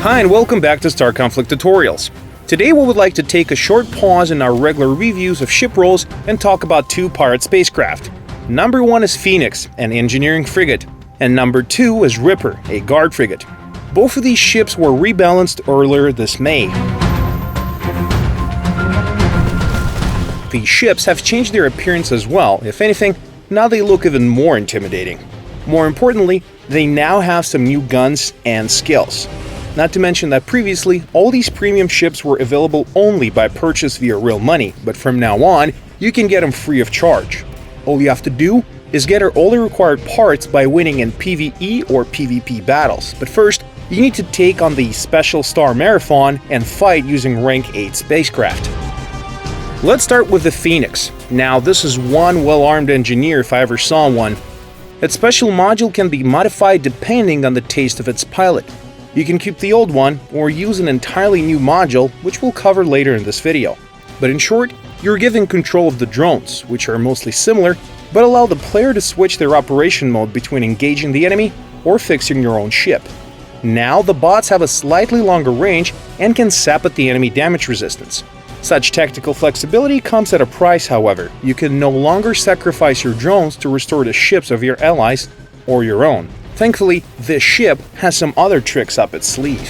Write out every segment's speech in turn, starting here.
Hi and welcome back to Star Conflict Tutorials. Today we would like to take a short pause in our regular reviews of ship roles and talk about two pirate spacecraft. Number 1 is Pheonix, an engineering frigate, and number 2 is Ripper, a guard frigate. Both of these ships were rebalanced earlier this May. These ships have changed their appearance as well. If anything, now they look even more intimidating. More importantly, they now have some new guns and skills. Not to mention that previously, all these premium ships were available only by purchase via real money, but from now on, you can get them free of charge. All you have to do is gather all the required parts by winning in PvE or PvP battles. But first, you need to take on the Special Star Marathon and fight using Rank 8 spacecraft. Let's start with the Pheonix. Now, this is one well-armed engineer if I ever saw one. Its special module can be modified depending on the taste of its pilot. You can keep the old one or use an entirely new module, which we'll cover later in this video. But in short, you're given control of the drones, which are mostly similar, but allow the player to switch their operation mode between engaging the enemy or fixing your own ship. Now the bots have a slightly longer range and can sap at the enemy damage resistance. Such tactical flexibility comes at a price, however. You can no longer sacrifice your drones to restore the ships of your allies or your own. Thankfully, this ship has some other tricks up its sleeve,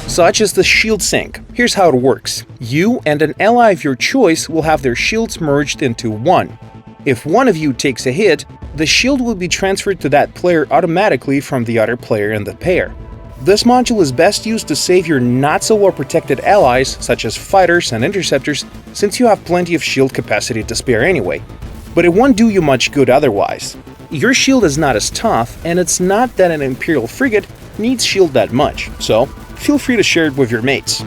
such as the shield sync. Here's how it works. You and an ally of your choice will have their shields merged into one. If one of you takes a hit, the shield will be transferred to that player automatically from the other player in the pair. This module is best used to save your not-so-well-protected allies, such as fighters and interceptors, since you have plenty of shield capacity to spare anyway. But it won't do you much good otherwise. Your shield is not as tough, and it's not that an Imperial frigate needs shield that much, so feel free to share it with your mates.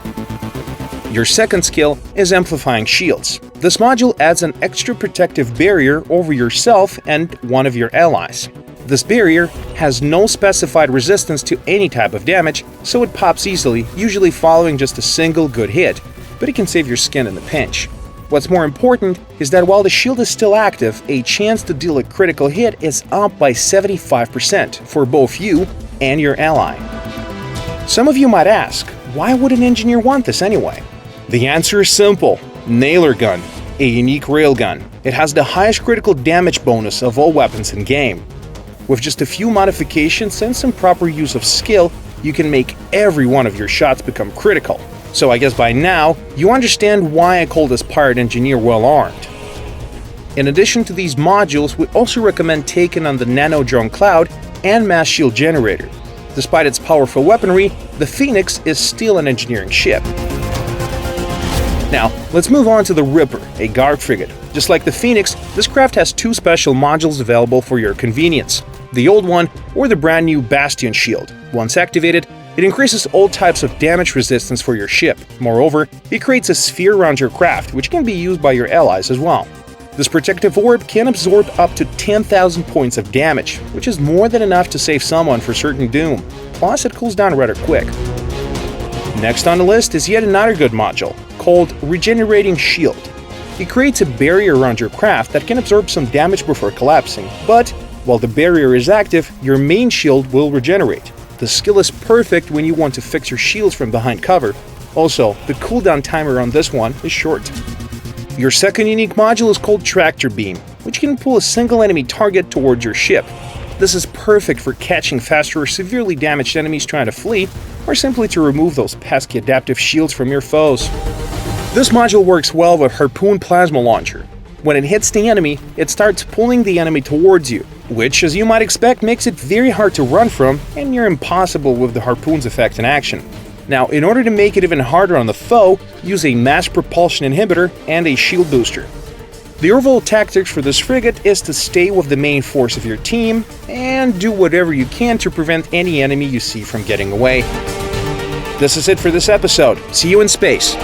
Your second skill is Amplifying Shields. This module adds an extra protective barrier over yourself and one of your allies. This barrier has no specified resistance to any type of damage, so it pops easily, usually following just a single good hit, but it can save your skin in the pinch. What's more important is that while the shield is still active, a chance to deal a critical hit is up by 75% for both you and your ally. Some of you might ask, why would an engineer want this anyway? The answer is simple: Nailer Gun, a unique railgun. It has the highest critical damage bonus of all weapons in game. With just a few modifications and some proper use of skill, you can make every one of your shots become critical. So I guess by now, you understand why I call this pirate engineer well-armed. In addition to these modules, we also recommend taking on the Nano Drone Cloud and Mass Shield Generator. Despite its powerful weaponry, the Pheonix is still an engineering ship. Now, let's move on to the Ripper, a guard frigate. Just like the Pheonix, this craft has two special modules available for your convenience: the old one or the brand new Bastion Shield. Once activated, it increases all types of damage resistance for your ship. Moreover, it creates a sphere around your craft, which can be used by your allies as well. This protective orb can absorb up to 10,000 points of damage, which is more than enough to save someone for certain doom. Plus, it cools down rather quick. Next on the list is yet another good module, called Regenerating Shield. It creates a barrier around your craft that can absorb some damage before collapsing, but while the barrier is active, your main shield will regenerate. The skill is perfect when you want to fix your shields from behind cover. Also, the cooldown timer on this one is short. Your second unique module is called Tractor Beam, which can pull a single enemy target towards your ship. This is perfect for catching faster or severely damaged enemies trying to flee, or simply to remove those pesky adaptive shields from your foes. This module works well with Harpoon Plasma Launcher. When it hits the enemy, it starts pulling the enemy towards you, which, as you might expect, makes it very hard to run from and near impossible with the Harpoon's effect in action. Now, in order to make it even harder on the foe, use a mass propulsion inhibitor and a shield booster. The overall tactics for this frigate is to stay with the main force of your team and do whatever you can to prevent any enemy you see from getting away. This is it for this episode. See you in space!